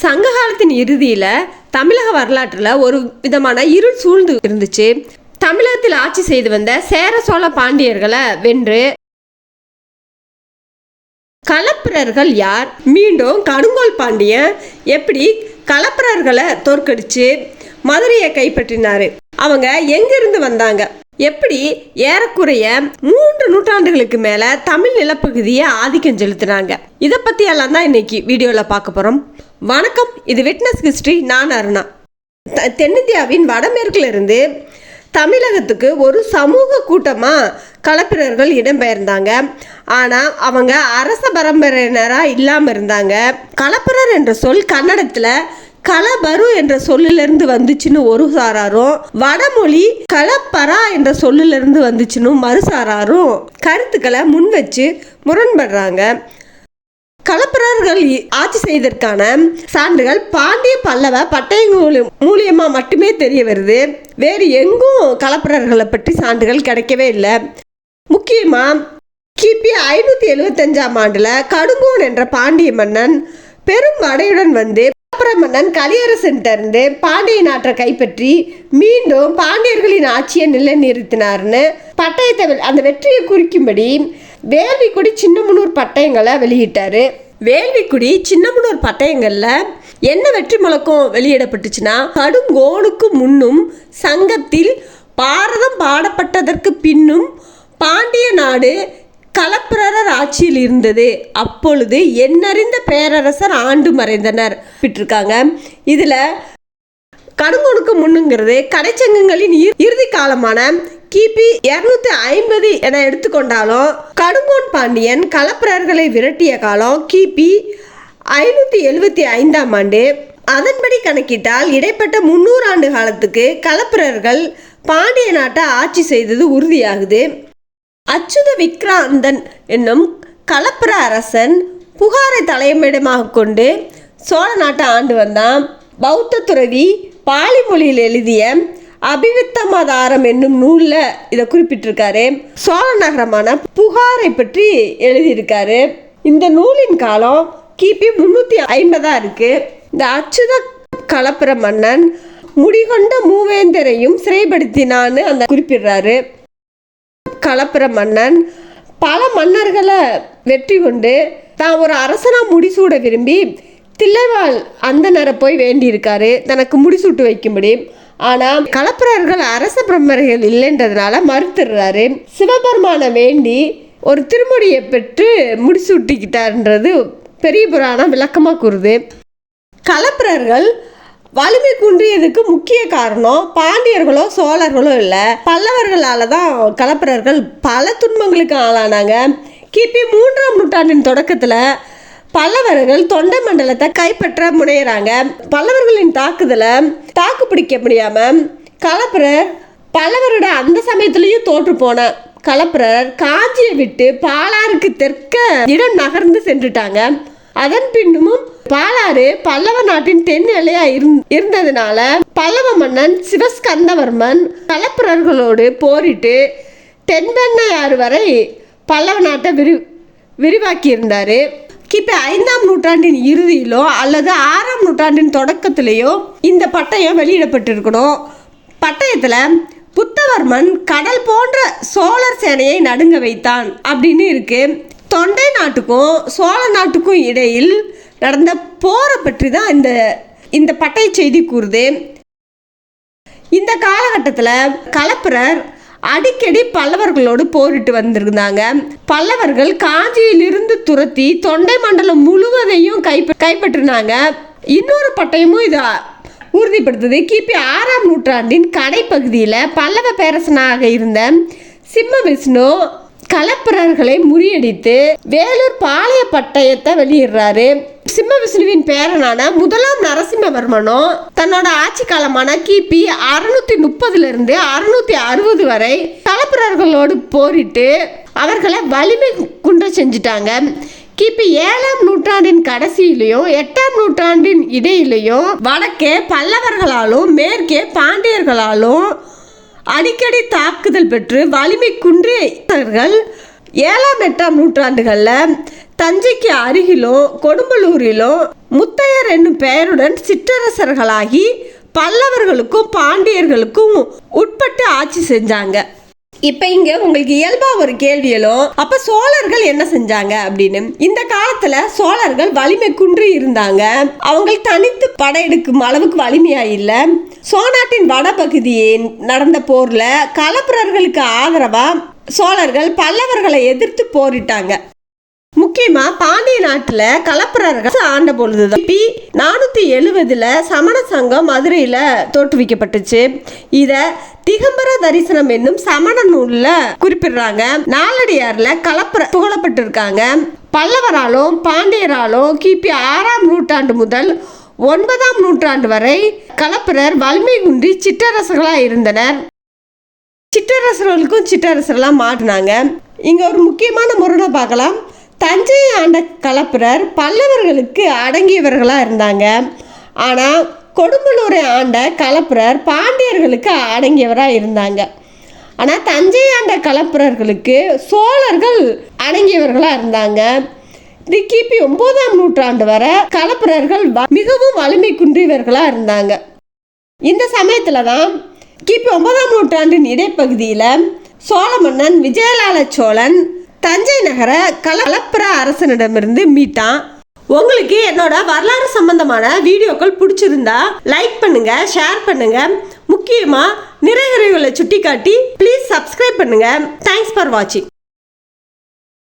சங்க காலத்தின் இறுதியில தமிழக வரலாற்றுல ஒரு விதமான இருள் சூழ்ந்து இருந்துச்சு. தமிழகத்தில் ஆட்சி செய்து வந்த சேர சோழ பாண்டியர்களை வென்று களப்பிரர்கள் யார், மீண்டும் கடுங்கோல் பாண்டியன் எப்படி களப்பிரர்களை தோற்கடிச்சு மதுரையை கைப்பற்றினாரு, அவங்க எங்கிருந்து வந்தாங்க, எப்படி ஏறக்குறைய 3 நூற்றாண்டுகளுக்கு மேல தமிழ் நிலப்பகுதியை ஆதிக்கம் செலுத்தினாங்க, இதை பத்தி எல்லாம் தான் இன்னைக்கு வீடியோல பார்க்க போறோம். வணக்கம், இது விட்னஸ் ஹிஸ்டரி. நான் அருணா. தென்னிந்தியாவின் வடமேற்குல இருந்து தமிழகத்துக்கு ஒரு சமூக கூட்டமாக களப்பிரர்கள் இடம்பெயர்ந்தாங்க. ஆனால் அவங்க அரச பரம்பரையினராக இல்லாமல் இருந்தாங்க. களப்பிரர் என்ற சொல் கன்னடத்தில் களபரு என்ற சொல்லிலிருந்து வந்துச்சுன்னு ஒரு சாராரும், வடமொழி களப்பரா என்ற சொல்லிலிருந்து வந்துச்சுன்னு மறுசாராரும் கருத்துக்களை முன் வச்சு முரண்படுறாங்க. களப்பிரர்கள் ஆட்சி செய்ததற்கான சான்றுகள் பாண்டிய பல்லவ பட்டயங்கள் மூலியமா மட்டுமே தெரிய வருது. வேறு எங்கும் களப்பிரர்களை பற்றி சான்றுகள் கிடைக்கவே இல்லை. முக்கியமா கிபி 575ஆம் ஆண்டுல கடுங்கோன் என்ற பாண்டிய மன்னன் பெரும் படையுடன் வந்து களப்பிர மன்னன் கலியரசன் இருந்து பாண்டிய நாட்டை கைப்பற்றி மீண்டும் பாண்டியர்களின் ஆட்சியை நிலைநிறுத்தினார்னு பட்டயத்தை அந்த வெற்றியை குறிக்கும்படி வேள்விக்குடி சின்னமனூர் பட்டயங்களை வெளியிட்டாரு. வேள்விக்குடி சின்னமனூர் பட்டயங்கள்ல என்ன வெற்றி முழக்கம் வெளியிடப்பட்டுச்சுன்னா, கடுங்கோனுக்கு முன்னும் சங்கத்தில் பாரதம் பாடப்பட்டதற்கு பின்னும் பாண்டிய நாடு களப்பிரர் ஆட்சியில் இருந்தது. அப்பொழுது எண்ணறிந்த பேரரசர் ஆண்டு மறைந்தனர் விட்டிருக்காங்க. இதுல கடுங்கோனுக்கு முன்னுங்கிறது கடைச்சங்கங்களின் இறுதி காலமான கிபி 250 என எடுத்துக்கொண்டாலும், கடுங்கோன் பாண்டியன் களப்பிரர்களை விரட்டிய காலம் கிபி 575ஆம் ஆண்டு. அதன்படி கணக்கிட்டால் இடைப்பட்ட 300 ஆண்டு காலத்துக்கு களப்பிரர்கள் பாண்டிய நாட்டை ஆட்சி செய்தது உறுதியாகுது. அச்சுத விக்ராந்தன் என்னும் களப்பிர அரசன் புகாரை தலைமையிடமாக கொண்டு சோழ நாட்டை ஆண்டு வந்தான். பௌத்த துறவி பாலி மொழியில் எழுதிய அபிவித்தமதாரம் என்னும் நூலில் இதை குறிப்பிட்டிருக்காரு. சோழ நகரமான புகாரை பற்றி எழுதியிருக்காரு. இந்த நூலின் காலம் கிபி 350 இருக்கு. இந்த அச்சுத களப்பிர மன்னன் முடிகொண்ட மூவேந்தரையும் சிறைப்படுத்தினான்னு அந்த குறிப்பிடுறாரு. களப்பிர மன்னன் பல மன்னர்களை வெற்றி கொண்டு தான் ஒரு அரசனா முடிசூட விரும்பி தில்லைவாழ் அந்தனரை போய் வேண்டியிருக்காரு தனக்கு முடிசூட்டு வைக்கும்படி. ஆனால் களப்பிரர்கள் அரச பிரம்மர்கள் இல்லைன்றதுனால மறுத்துடுறாரு. சிவபெருமானை வேண்டி ஒரு திருமுடியை பெற்று முடிசூட்டிக்கிட்டார்ன்றது பெரிய புராணம் விளக்கமாக கூறுது. களப்பிரர்கள் வலிமை குன்றியதுக்கு முக்கிய காரணம் பாண்டியர்களோ சோழர்களோ இல்லை, பல்லவர்களால தான் களப்பிரர்கள் பல துன்பங்களுக்கு ஆளானாங்க. கிபி 3ஆம் நூற்றாண்டின் தொடக்கத்தில் பல்லவர்கள் தொண்டை மண்டலத்தை கைப்பற்ற முனைகிறாங்க. பல்லவர்களின் தாக்குதலை தாக்கு பிடிக்க முடியாம களப்பிரர் பல்லவரோட அந்த சமயத்திலையும் தோற்று போன களப்பிரர் காஞ்சியை விட்டு பாலாறுக்கு தெற்க இடம் நகர்ந்து சென்றுட்டாங்க. அதன் பின்னும் பாலாறு பல்லவ நாட்டின் தென் எல்லையா இருந்ததுனால பல்லவ மன்னன் சிவஸ்கந்தவர்மன் களப்பிரர்களோடு போரிட்டு தென்பெண்ணையாறு வரை பல்லவ நாட்டை விரிவாக்கி இருந்தாரு. கிபி 5ஆம் நூற்றாண்டின் இறுதியிலோ அல்லது 6ஆம் நூற்றாண்டின் தொடக்கத்திலேயோ இந்த பட்டயம் வெளியிடப்பட்டிருக்கணும். பட்டயத்தில் புத்தவர்மன் கடல் போன்ற சோழர் சேனையை நடுங்க வைத்தான் அப்படின்னு இருக்கு. தொண்டை நாட்டுக்கும் சோழ நாட்டுக்கும் இடையில் நடந்த போரை பற்றி தான் இந்த பட்டய செய்தி கூறுது. இந்த காலகட்டத்தில் களப்பிரர் அடிக்கடி பல்லவர்களோடு போரிட்டு வந்திருந்தாங்க. பல்லவர்கள் காஞ்சியிலிருந்து துரத்தி தொண்டை மண்டலம் முழுவதையும் கைப்பற்றினாங்க. இன்னொரு பட்டயமும் இதை உறுதிப்படுத்துது. கிபி 6ஆம் நூற்றாண்டின் கடைப்பகுதியில் பல்லவ பேரரசனாக இருந்த சிம்ம விஷ்ணு களப்பிரர்களை முறியடித்து வேலூர் பாளைய பட்டயத்தை வெளியிடுறாரு. சிம்ம விஷ்ணுவின் பேரனான 1ஆம் நரசிம்மவர்மனும் தன்னோட ஆட்சி காலமான கிபி 630 660 வரை களப்பிரர்களோடு போரிட்டு அவர்களை வலிமை குன்ற செஞ்சுட்டாங்க. கிபி 7ஆம் நூற்றாண்டின் கடைசியிலையும் 8ஆம் நூற்றாண்டின் இடையிலையும் வடக்கே பல்லவர்களாலும் மேற்கே பாண்டியர்களாலும் அடிக்கடி தாக்குதல் பெற்று வலிமை குன்றியவர்கள் 7ஆம் 8ஆம் நூற்றாண்டுகளில் தஞ்சைக்கு அருகிலும் கொடும்பலூரிலும் முத்தையர் என்னும் பெயருடன் சிற்றரசர்களாகி பல்லவர்களுக்கும் பாண்டியர்களுக்கும் உட்பட்டு ஆட்சி செஞ்சாங்க. இப்ப இங்க உங்களுக்கு இயல்பா ஒரு கேள்வியலும், அப்ப சோழர்கள் என்ன செஞ்சாங்க அப்படின்னு. இந்த காலத்துல சோழர்கள் வலிமை குன்றி இருந்தாங்க. அவங்க தனித்து படையெடுக்கும் அளவுக்கு வலிமையா இல்ல. சோழநாட்டின் வடபகுதியில் நடந்த போர்ல களப்பிரர்களுக்கு ஆதரவா சோழர்கள் பல்லவர்களை எதிர்த்து போரிட்டாங்க. முக்கியமா பாண்டிய நாட்டுல களப்பிரர்கள் ஆண்ட பொழுதுதான் 470 சமண சங்கம் மதுரையில தோற்றுவிக்கப்பட்டுச்சு. இத திகம்பர தரிசனம் என்னும் சமண நூல்ல குறிப்பிடுறாங்க. நாலடியார்ல களப்பிர புகழப்பட்டிருக்காங்க. பல்லவராலும் பாண்டியராலும் கிபி 6ஆம் நூற்றாண்டு முதல் 9ஆம் நூற்றாண்டு வரை களப்பிரர் வலிமை குன்றி சிற்றரசர்களா இருந்தனர். சிற்றரசர்களுக்கும் சிற்றரசர்களா மாட்டினாங்க. இங்க ஒரு முக்கியமான முரணை பார்க்கலாம். தஞ்சையை ஆண்ட களப்பிரர் பல்லவர்களுக்கு அடங்கியவர்களா இருந்தாங்க. ஆனா கொடும்பலூரை ஆண்ட களப்பிரர் பாண்டியர்களுக்கு அடங்கியவராக இருந்தாங்க. ஆனா தஞ்சை ஆண்ட களப்பிரர்களுக்கு சோழர்கள் அடங்கியவர்களா இருந்தாங்க. இது கிபி 9ஆம் நூற்றாண்டு வரை களப்பிரர்கள் மிகவும் வலிமை குன்றியவர்களா இருந்தாங்க. இந்த சமயத்துல தான் கிபி 9ஆம் நூற்றாண்டின் இடைப்பகுதியில சோழ மன்னன் விஜயலால சோழன் தஞ்சை நகர களப்பிர அரசனிடமிருந்து மீட்டான். உங்களுக்கு என்னோட வரலாறு சம்பந்தமான வீடியோக்கள் பிடிச்சிருந்தா லைக் பண்ணுங்க, ஷேர் பண்ணுங்க. முக்கியமா நிறைய சுட்டி காட்டி ப்ளீஸ் சப்ஸ்கிரைப் பண்ணுங்க. தேங்க்ஸ் ஃபார் வாட்சிங்.